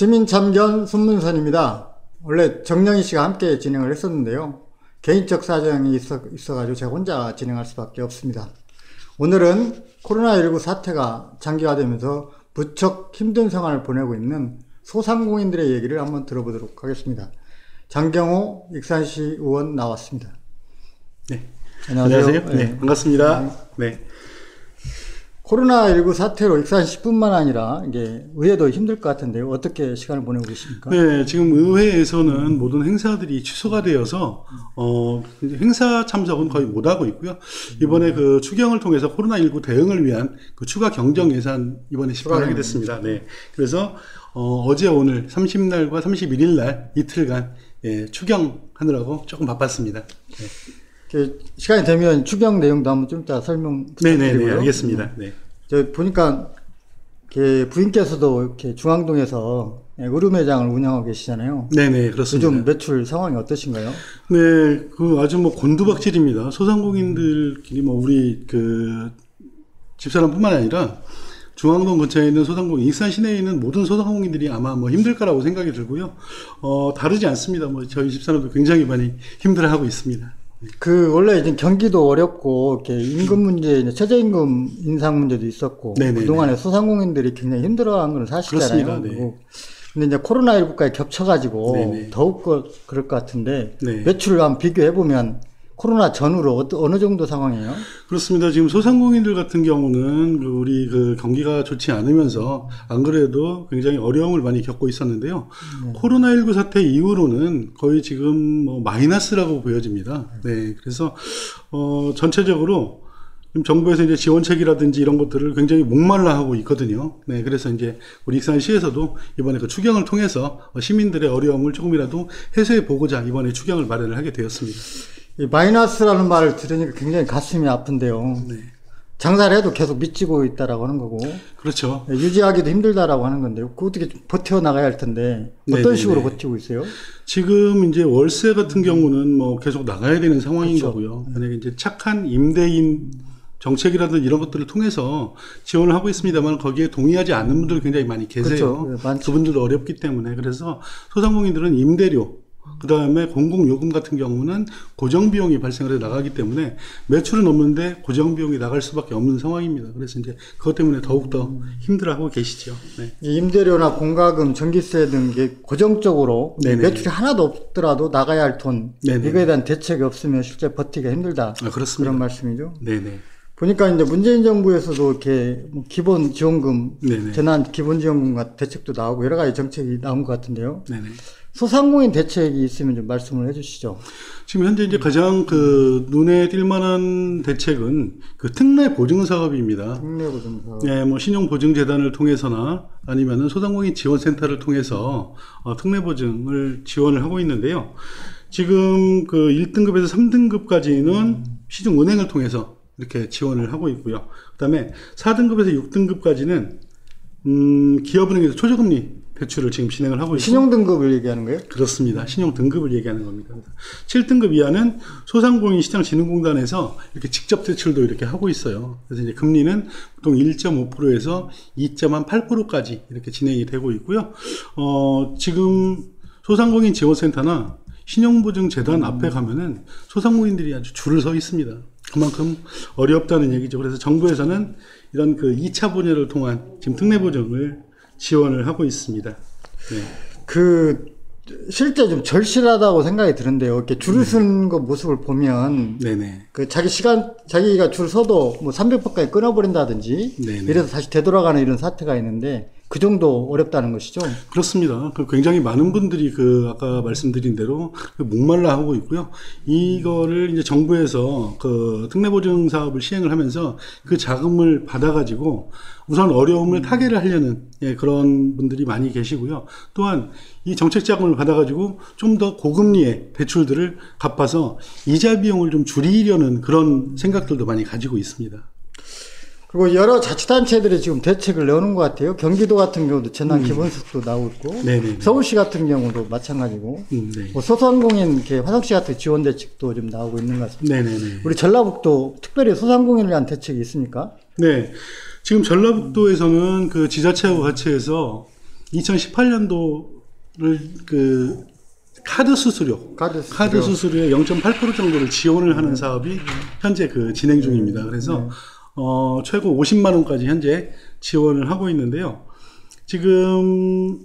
시민참견 손문선입니다. 원래 정영희 씨가 함께 진행을 했었는데요. 개인적 사정이 있어가지고 제가 혼자 진행할 수밖에 없습니다. 오늘은 코로나19 사태가 장기화되면서 무척 힘든 생활을 보내고 있는 소상공인들의 얘기를 한번 들어보도록 하겠습니다. 장경호 익산시 의원 나왔습니다. 네. 안녕하세요. 네, 반갑습니다. 네. 코로나19 사태로 익산시뿐만 아니라 이게 의회도 힘들 것 같은데요. 어떻게 시간을 보내고 계십니까? 네, 지금 의회에서는 모든 행사들이 취소가 되어서 행사 참석은 거의 못 하고 있고요. 이번에 그 추경을 통해서 코로나19 대응을 위한 그 추가 경정 예산 이번에 집행하게 됐습니다. 네. 그래서 어제 오늘 30날과 31일 날 이틀간 추경하느라고 조금 바빴습니다. 네. 시간이 되면 추경 내용도 한번 좀 이따 설명 부탁드리고요. 네네네, 알겠습니다. 네. 저 보니까 부인께서도 이렇게 중앙동에서 의류 매장을 운영하고 계시잖아요. 네네, 그렇습니다. 요즘 매출 상황이 어떠신가요? 네, 아주 곤두박질입니다. 소상공인들끼리 우리 집사람뿐만 아니라 중앙동 근처에 있는 소상공인, 익산 시내에 있는 모든 소상공인들이 아마 힘들 거라고 생각이 들고요. 다르지 않습니다. 저희 집사람도 굉장히 많이 힘들어하고 있습니다. 원래 이제 경기도 어렵고, 이렇게 임금 문제, 최저임금 인상 문제도 있었고, 네네네. 그동안에 소상공인들이 굉장히 힘들어한 건 사실이잖아요. 그렇습니다. 네. 근데 이제 코로나19까지 겹쳐가지고, 네네. 더욱 그럴 것 같은데, 네. 매출을 한번 비교해보면, 코로나 전후로 어느 정도 상황이에요? 그렇습니다. 지금 소상공인들 같은 경우는 우리 경기가 좋지 않으면서 안 그래도 굉장히 어려움을 많이 겪고 있었는데요. 코로나19 사태 이후로는 거의 지금 마이너스라고 보여집니다. 네. 그래서, 전체적으로 지금 정부에서 이제 지원책이라든지 이런 것들을 굉장히 목말라 하고 있거든요. 네. 그래서 이제 우리 익산시에서도 이번에 추경을 통해서 시민들의 어려움을 조금이라도 해소해 보고자 이번에 추경을 마련을 하게 되었습니다. 이 마이너스라는 말을 들으니까 굉장히 가슴이 아픈데요. 네. 장사를 해도 계속 미치고 있다라고 하는 거고. 그렇죠. 유지하기도 힘들다라고 하는 건데요. 그거 어떻게 버텨나가야 할 텐데, 어떤 네네네. 식으로 버티고 있어요? 지금 이제 월세 같은 경우는 계속 나가야 되는 상황인 그렇죠. 거고요. 만약에 이제 착한 임대인 정책이라든지 이런 것들을 통해서 지원을 하고 있습니다만 거기에 동의하지 않는 분들이 굉장히 많이 계세요. 그렇죠. 그분들도 어렵기 때문에. 그래서 소상공인들은 임대료, 그 다음에 공공요금 같은 경우는 고정비용이 발생을 해 나가기 때문에 매출은 없는데 고정비용이 나갈 수밖에 없는 상황입니다. 그래서 이제 그것 때문에 더욱더 힘들어하고 계시죠. 네. 임대료나 공과금, 전기세 등 게 고정적으로 네네. 매출이 하나도 없더라도 나가야 할 돈, 네네. 이거에 대한 대책이 없으면 실제 버티기가 힘들다. 그렇습니다. 그런 말씀이죠. 네네. 보니까 이제 문재인 정부에서도 이렇게 기본 지원금, 네네. 재난 기본 지원금 같은 대책도 나오고 여러 가지 정책이 나온 것 같은데요. 네네. 소상공인 대책이 있으면 좀 말씀을 해주시죠. 지금 현재 이제 가장 눈에 띌 만한 대책은 특례 보증 사업입니다. 특례 보증 사업. 네, 신용보증재단을 통해서나 아니면은 소상공인 지원센터를 통해서 특례 보증을 지원을 하고 있는데요. 지금 1등급에서 3등급까지는 시중은행을 통해서 이렇게 지원을 하고 있고요. 그다음에 4등급에서 6등급까지는 기업은행에서 초저금리 대출을 지금 진행을 하고 있고 신용등급을 얘기하는 거예요? 그렇습니다. 신용등급을 얘기하는 겁니다. 7등급 이하는 소상공인시장진흥공단에서 이렇게 직접 대출도 이렇게 하고 있어요. 그래서 이제 금리는 보통 1.5%에서 2.8%까지 이렇게 진행이 되고 있고요. 지금 소상공인 지원센터나 신용보증재단 앞에 가면은 소상공인들이 아주 줄을 서 있습니다. 그만큼 어렵다는 얘기죠. 그래서 정부에서는 이런 2차 분야를 통한 지금 특례보증을 지원을 하고 있습니다. 네. 실제 좀 절실하다고 생각이 드는데요. 이렇게 줄을 서는 거 모습을 보면, 네네. 자기가 줄 서도 300번까지 끊어버린다든지, 네네. 이래서 다시 되돌아가는 이런 사태가 있는데, 그 정도 어렵다는 것이죠. 그렇습니다. 굉장히 많은 분들이 아까 말씀드린 대로 목말라 하고 있고요. 이거를 이제 정부에서 특례보증 사업을 시행을 하면서 그 자금을 받아가지고 우선 어려움을 타개를 하려는 그런 분들이 많이 계시고요. 또한 이 정책 자금을 받아가지고 좀 더 고금리의 대출들을 갚아서 이자 비용을 좀 줄이려는 그런 생각들도 많이 가지고 있습니다. 그리고 여러 자치단체들이 지금 대책을 내오는 것 같아요. 경기도 같은 경우도 재난 기본소득도 나오고 있고, 네네네. 서울시 같은 경우도 마찬가지고, 네. 소상공인 화성시 같은 지원 대책도 좀 나오고 있는 것 같습니다. 네네네. 우리 전라북도 특별히 소상공인을 위한 대책이 있습니까? 네. 지금 전라북도에서는 지자체하고 같이 해서 2018년도를 그 카드 수수료의 0.8% 정도를 지원을 하는 사업이 현재 그 진행 중입니다. 그래서 최고 50만 원까지 현재 지원을 하고 있는데요. 지금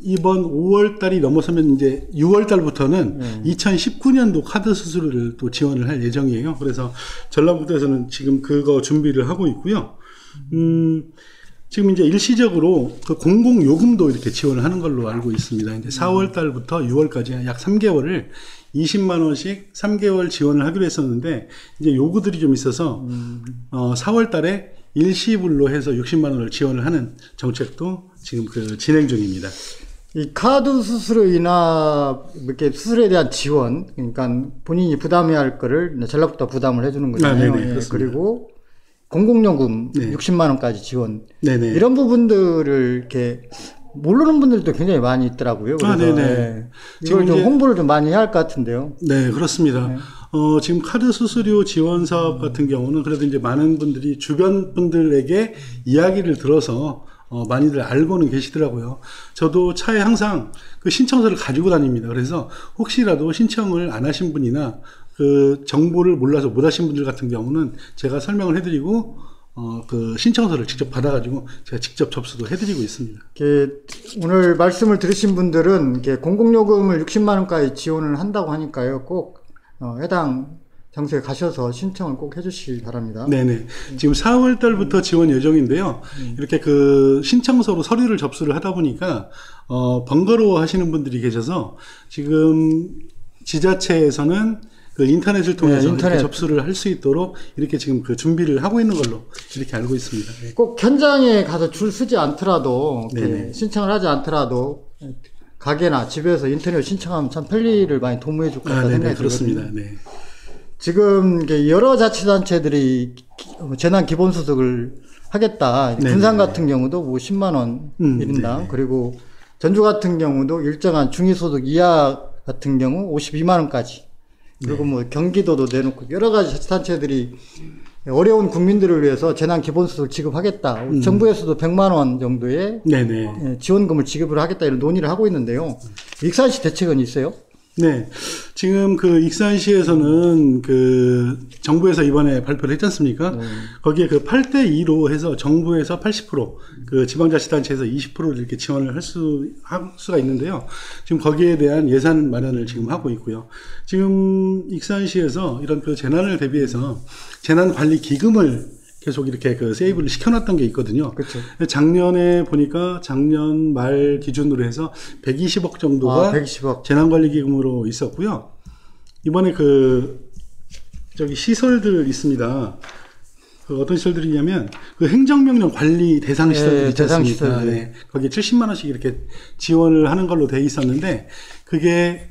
이번 5월 달이 넘어서면 이제 6월 달부터는 2019년도 카드 수수료를 또 지원을 할 예정이에요. 그래서 전라북도에서는 지금 그거 준비를 하고 있고요. 지금 이제 일시적으로 그 공공요금도 이렇게 지원을 하는 걸로 알고 있습니다. 이제 4월 달부터 6월까지 약 3개월을 20만 원씩 3개월 지원을 하기로 했었는데 이제 요구들이 좀 있어서 4월 달에 일시불로 해서 60만 원을 지원을 하는 정책도 지금 그 진행 중입니다. 이 카드 수수료이나 이렇게 수수료에 대한 지원, 그러니까 본인이 부담해야 할 거를 전라북도가 부담을 해주는 거잖아요. 네네, 예, 그리고 공공요금 네. 60만 원까지 지원. 네네. 이런 부분들을 이렇게 모르는 분들도 굉장히 많이 있더라고요. 그래서 네네. 예, 이걸 좀 홍보를 좀 많이 해야 할 것 같은데요. 네, 그렇습니다. 네. 지금 카드 수수료 지원 사업 같은 경우는 그래도 이제 많은 분들이 주변 분들에게 이야기를 들어서 많이들 알고는 계시더라고요. 저도 차에 항상 그 신청서를 가지고 다닙니다. 그래서 혹시라도 신청을 안 하신 분이나 그 정보를 몰라서 못 하신 분들 같은 경우는 제가 설명을 해드리고 그 신청서를 직접 받아가지고 제가 직접 접수도 해드리고 있습니다. 오늘 말씀을 들으신 분들은 이렇게 공공요금을 60만 원까지 지원을 한다고 하니까요. 꼭 해당 장소에 가셔서 신청을 꼭 해주시기 바랍니다. 네네. 지금 4월 달부터 지원 예정인데요. 이렇게 그 신청서로 서류를 접수를 하다 보니까 번거로워 하시는 분들이 계셔서 지금 지자체에서는 그 인터넷을 통해서 이렇게 접수를 할 수 있도록 이렇게 지금 그 준비를 하고 있는 걸로 이렇게 알고 있습니다. 네. 꼭 현장에 가서 줄 서지 않더라도 네네. 신청을 하지 않더라도 가게나 집에서 인터넷 신청하면 참 편리를 많이 도모해 줄 것 같다는 생각이 그렇습니다. 들거든요. 네. 지금 여러 자치단체들이 재난 기본소득을 하겠다. 네네. 군산 같은 경우도 뭐 10만 원 1인당 네네. 그리고 전주 같은 경우도 일정한 중위소득 이하 같은 경우 52만 원까지 그리고 뭐 경기도도 내놓고 여러 가지 자치단체들이 어려운 국민들을 위해서 재난 기본소득을 지급하겠다. 정부에서도 100만 원 정도의 네네. 지원금을 지급을 하겠다 이런 논의를 하고 있는데요. 익산시 대책은 있어요? 네. 지금 그 익산시에서는 그 정부에서 이번에 발표를 했지 않습니까? 거기에 그 8대2로 해서 정부에서 80%, 그 지방자치단체에서 20%를 이렇게 지원을 할 수가 있는데요. 지금 거기에 대한 예산 마련을 지금 하고 있고요. 지금 익산시에서 이런 그 재난을 대비해서 재난관리기금을 계속 이렇게 그 세이브를 시켜놨던 게 있거든요. 그렇죠. 작년에 보니까 작년 말 기준으로 해서 120억 정도가 120억. 재난관리기금으로 있었고요. 이번에 저기 시설들 있습니다. 그 어떤 시설들이냐면 그 행정명령 관리 대상 시설들 있지 대상 않습니까? 시설들. 네. 거기에 70만 원씩 이렇게 지원을 하는 걸로 돼 있었는데 그게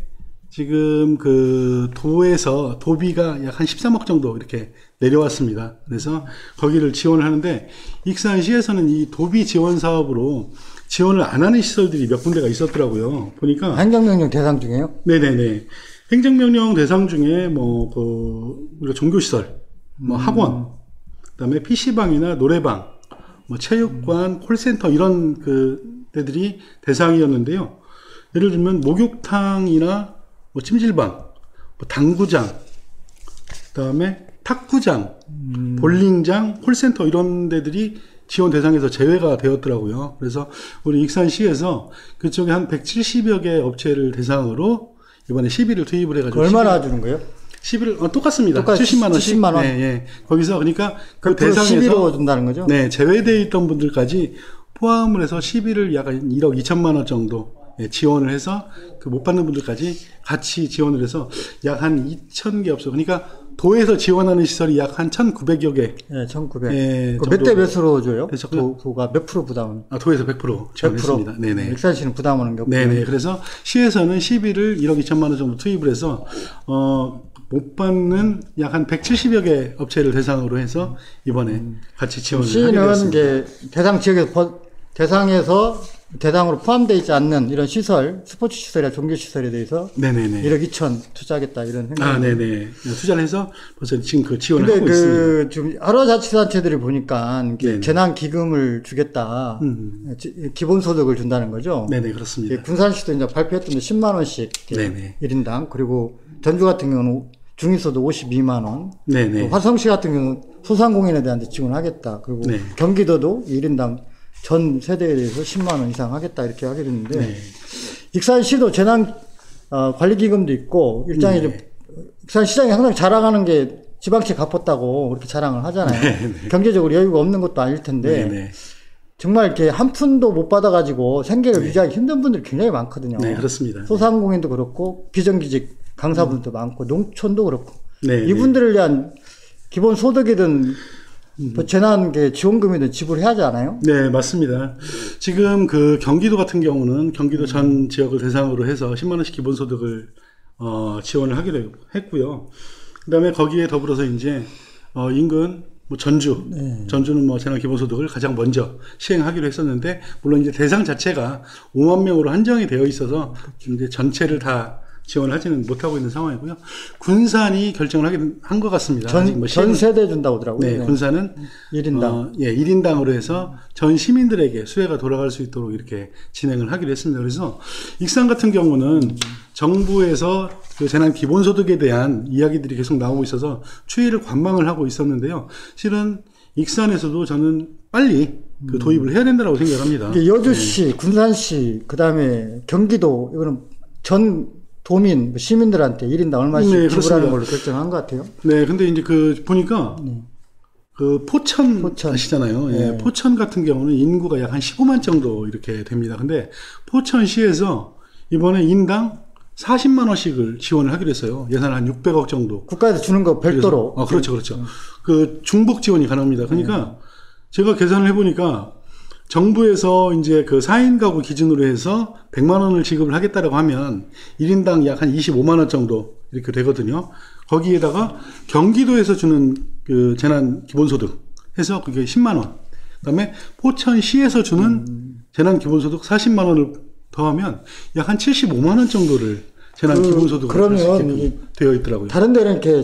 지금 그 도비가 약 한 13억 정도 이렇게 내려왔습니다. 그래서 거기를 지원을 하는데 익산시에서는 이 도비 지원 사업으로 지원을 안 하는 시설들이 몇 군데가 있었더라고요. 보니까 행정명령 대상 중에요? 네네네. 행정명령 대상 중에 우리가 종교시설, 학원, 그다음에 PC방이나 노래방, 체육관, 콜센터 이런 데들이 대상이었는데요. 예를 들면 목욕탕이나 찜질방, 당구장, 그다음에 탁구장, 볼링장, 콜센터 이런 데들이 지원 대상에서 제외가 되었더라고요. 그래서 우리 익산시에서 그쪽에 한 170여 개 업체를 대상으로 이번에 시비를 투입을 해가지고 얼마나 주는 거예요? 시비를 똑같습니다. 똑같이 70만 원씩. 70만 원. 네, 예. 거기서 그러니까 그 대상에서 대상에서 준다는 거죠? 네, 제외되어 있던 분들까지 포함을 해서 시비를 약 1억 2천만 원 정도 지원을 해서 그 못 받는 분들까지 같이 지원을 해서 약 한 2,000개 업소. 그러니까 도에서 지원하는 시설이 약 한 1,900여 개. 네, 1,900. 예, 몇 대 몇으로 줘요? 그래서 도가 몇 프로 부담? 도에서 100% 지원했습니다. 네네. 익산시는 부담하는 게 없고. 네네. 그래서 시에서는 시비를 1억 2천만 원 정도 투입을 해서 못 받는 약 한 170여 개 업체를 대상으로 해서 이번에 같이 지원을 하게 시는 되었습니다. 이제 대상에서 대상으로 포함되어 있지 않는 이런 시설, 스포츠 시설이나 종교 시설에 대해서 네네네. 1억 2천 투자하겠다 이런 생각. 아, 네네. 투자를 해서 벌써 지금 그 지원을 근데 하고 있습니다. 그 좀 여러 자치단체들이 보니까 네네. 재난 기금을 주겠다, 기본소득을 준다는 거죠. 네네, 그렇습니다. 군산시도 이제 발표했던데 10만 원씩 네네. 1인당, 그리고 전주 같은 경우는 중위소득 52만 원, 네네. 화성시 같은 경우는 소상공인에 대한 지원하겠다. 그리고 네. 경기도도 1인당 전 세대에 대해서 10만 원 이상 하겠다 이렇게 하게 됐는데 네. 익산시도 재난 관리기금도 있고 일장이 좀 익산시장이 항상 자랑하는 게 지방채 갚았다고 그렇게 자랑을 하잖아요. 네. 경제적으로 여유가 없는 것도 아닐 텐데 네네. 정말 이렇게 한 푼도 못 받아가지고 생계를 유지하기 힘든 분들이 굉장히 많거든요. 네, 그렇습니다. 소상공인도 그렇고 비정규직 강사분들도 많고 농촌도 그렇고 네, 이분들을 위한 기본 소득이든 뭐 재난 지원금이든 지불해야 하지 않아요? 네, 맞습니다. 지금 그 경기도 같은 경우는 경기도 전 지역을 대상으로 해서 10만 원씩 기본소득을 지원을 하기로 했고요. 그다음에 거기에 더불어서 이제 인근 뭐 전주는 뭐 재난 기본소득을 가장 먼저 시행하기로 했었는데 물론 이제 대상 자체가 5만 명으로 한정이 되어 있어서 이제 전체를 다 지원을 하지는 못하고 있는 상황이고요. 군산이 결정을 한 것 같습니다. 전 세대 준다고 하더라고요. 네, 군산은 1인당. 1인당으로 해서 전 시민들에게 수혜가 돌아갈 수 있도록 이렇게 진행을 하기로 했습니다. 그래서 익산 같은 경우는 정부에서 그 재난 기본소득에 대한 이야기들이 계속 나오고 있어서 추이를 관망을 하고 있었는데요. 실은 익산에서도 저는 빨리 그 도입을 해야 된다고 생각합니다. 여주시, 군산시, 그 다음에 경기도, 이거는 전 도민, 시민들한테 1인당 얼마씩 네, 지불하는 걸로 결정한 것 같아요. 네, 근데 이제 보니까, 그 포천 아시잖아요. 네. 포천 같은 경우는 인구가 약 한 15만 정도 이렇게 됩니다. 근데 포천시에서 이번에 인당 40만 원씩을 지원을 하기로 했어요. 예산 한 600억 정도. 국가에서 주는 거 별도로. 그렇죠. 그 중복 지원이 가능합니다. 그러니까 제가 계산을 해보니까 정부에서 이제 그 4인 가구 기준으로 해서 100만 원을 지급을 하겠다라고 하면 1인당 약 한 25만 원 정도 이렇게 되거든요. 거기에다가 경기도에서 주는 그 재난 기본소득 해서 그게 10만 원. 그다음에 포천시에서 주는 재난 기본소득 40만 원을 더하면 약 한 75만 원 정도를 재난 기본소득으로 그러면 되어 있더라고요. 다른 데는 이렇게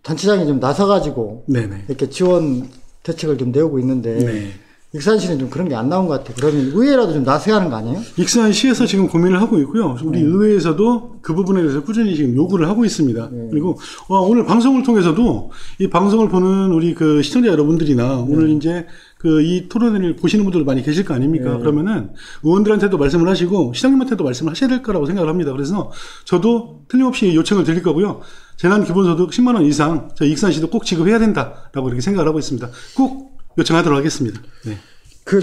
단체장이 좀 나서가지고 네네. 이렇게 지원 대책을 좀 내오고 있는데 네. 익산시는 좀 그런 게 안 나온 것 같아요. 그러면 의회라도 좀 나서야 하는 거 아니에요? 익산시에서 지금 고민을 하고 있고요. 우리 의회에서도 그 부분에 대해서 꾸준히 지금 요구를 하고 있습니다. 그리고 오늘 방송을 통해서도 이 방송을 보는 우리 그 시청자 여러분들이나 오늘 이제 그 이 토론회를 보시는 분들도 많이 계실 거 아닙니까? 그러면은 의원들한테도 말씀을 하시고 시장님한테도 말씀을 하셔야 될 거라고 생각을 합니다. 그래서 저도 틀림없이 요청을 드릴 거고요. 재난 기본소득 10만 원 이상 저희 익산시도 꼭 지급해야 된다라고 이렇게 생각을 하고 있습니다. 꼭 요청하도록 하겠습니다. 네.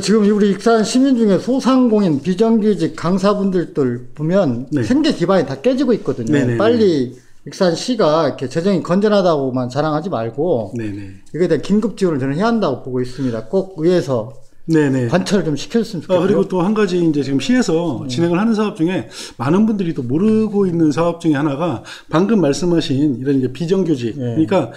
지금 우리 익산 시민 중에 소상공인, 비정규직, 강사분들들 보면 네. 생계 기반이 다 깨지고 있거든요. 네네네. 빨리 익산시가 이렇게 재정이 건전하다고만 자랑하지 말고 네네. 이거에 대한 긴급 지원을 저는 해야 한다고 보고 있습니다. 꼭 의회에서 네네. 관철을 좀 시켜줬으면 좋겠고요. 그리고 또 한 가지 이제 지금 시에서 진행을 하는 사업 중에 많은 분들이 또 모르고 있는 사업 중에 하나가 방금 말씀하신 이런 이제 비정규직. 그러니까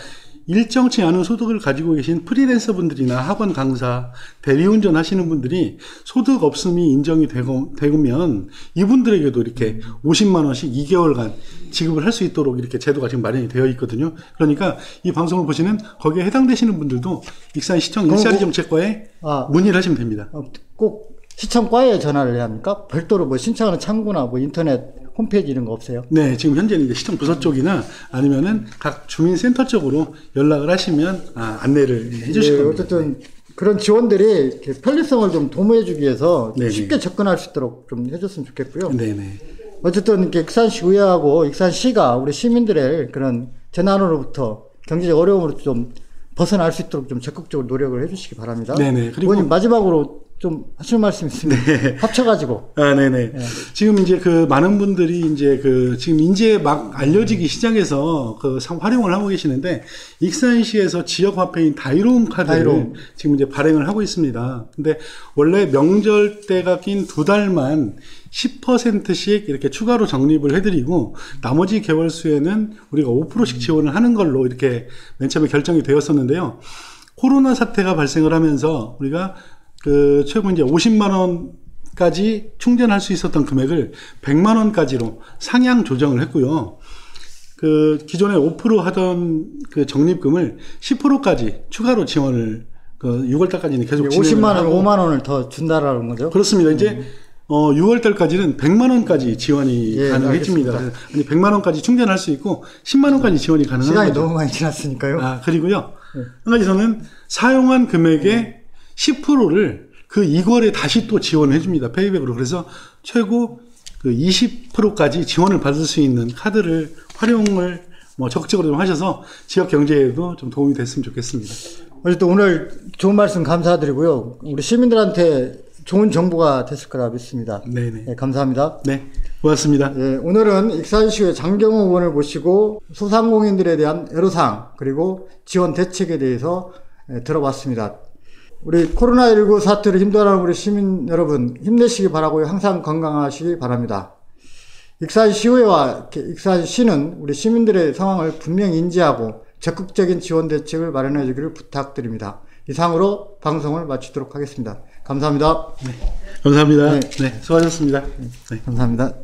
일정치 않은 소득을 가지고 계신 프리랜서 분들이나 학원 강사, 대리운전 하시는 분들이 소득 없음이 인정이 되면 이분들에게도 이렇게 50만 원씩 2개월간 지급을 할 수 있도록 이렇게 제도가 지금 마련이 되어 있거든요. 그러니까 이 방송을 보시는 거기에 해당되시는 분들도 익산시청 일자리 정책과에 문의를 하시면 됩니다. 꼭 시청과에 전화를 해야 합니까? 별도로 뭐 신청하는 창구나 뭐 인터넷 홈페이지 이런 거 없어요? 네, 지금 현재는 이제 시청 부서 쪽이나 아니면은 각 주민센터 쪽으로 연락을 하시면 안내를 해주실 겁니다. 어쨌든 그런 지원들이 이렇게 편리성을 좀 도모해주기 위해서 네네. 쉽게 접근할 수 있도록 좀 해줬으면 좋겠고요. 네네. 어쨌든 이렇게 익산시 의회하고 익산시가 우리 시민들의 그런 재난으로부터 경제적 어려움으로 좀 벗어날 수 있도록 좀 적극적으로 노력을 해주시기 바랍니다. 네네. 그리고 의원님 마지막으로 좀 하실 말씀 있으면 합쳐가지고. 네네. 지금 이제 그 많은 분들이 이제 지금 이제 막 알려지기 시작해서 활용을 하고 계시는데 익산시에서 지역 화폐인 다이로움 카드를 지금 이제 발행을 하고 있습니다. 근데 원래 명절 때가 낀 2달만 10%씩 이렇게 추가로 적립을 해드리고 나머지 개월수에는 우리가 5%씩 지원을 하는 걸로 이렇게 맨 처음에 결정이 되었었는데요. 코로나 사태가 발생을 하면서 우리가 최고 이제 50만 까지 충전할 수 있었던 금액을 100만 원까지로 상향 조정을 했고요. 그 기존에 5% 하던 그 적립금을 10%까지 추가로 지원을 그 6월 달까지는 계속 진행을 50만 원, 하고 5만 원을 더 준다라는 거죠? 그렇습니다. 이제 6월 달까지는 100만 원까지 지원이 예, 가능해집니다. 알겠습니다. 아니 100만 원까지 충전할 수 있고 10만 원까지 지원이 가능한 시간이 거죠. 너무 많이 지났으니까요. 아, 그리고요. 한 가지서는 사용한 금액의 10%를 그 2월에 다시 또 지원을 해줍니다. 페이백으로. 그래서 최고 그 20%까지 지원을 받을 수 있는 카드를 활용을 적극적으로 좀 하셔서 지역 경제에도 좀 도움이 됐으면 좋겠습니다. 어쨌든 오늘 좋은 말씀 감사드리고요. 우리 시민들한테 좋은 정보가 됐을 거라 믿습니다. 네네. 네, 감사합니다. 네. 고맙습니다. 예, 오늘은 익산시의 장경호 의원을 모시고 소상공인들에 대한 애로사항 그리고 지원 대책에 대해서 들어봤습니다. 우리 코로나19 사태로 힘들어하는 우리 시민 여러분 힘내시기 바라고요. 항상 건강하시기 바랍니다. 익산시의회와 익산시는 우리 시민들의 상황을 분명히 인지하고 적극적인 지원 대책을 마련해 주기를 부탁드립니다. 이상으로 방송을 마치도록 하겠습니다. 감사합니다. 네. 감사합니다. 네. 네. 수고하셨습니다. 네. 감사합니다.